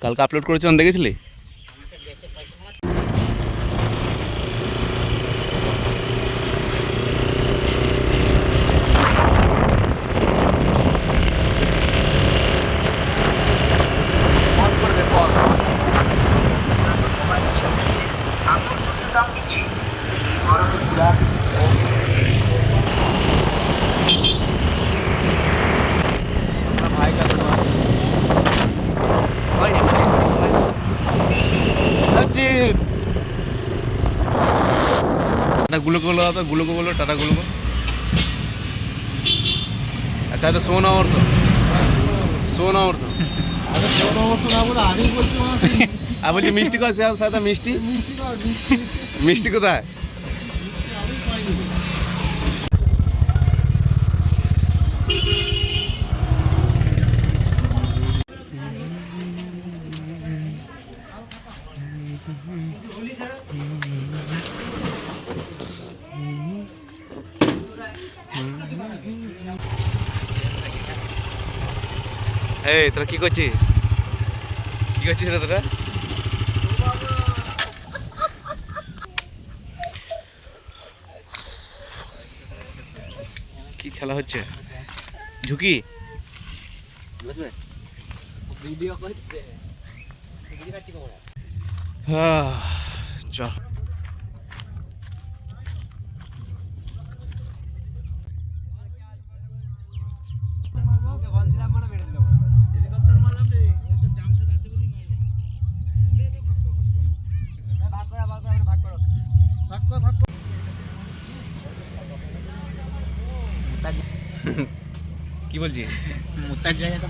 কালকে আপলোড করেছিলাম, দেখেছিলি? टाटा गुलो को लो, तो गुलो को बोलो टाटा गुलो को। ऐसा है तो सोना और सोना और अब बोलছি মিষ্টি কয় সাদা মিষ্টি মিষ্টি কোথায়? এই তোরা কি করছিস? কি করছিস রে তোরা? কি খেলা হচ্ছে? ঝুঁকি হ্যাঁ চল। কি বলছিস? মোটার জায়গাটা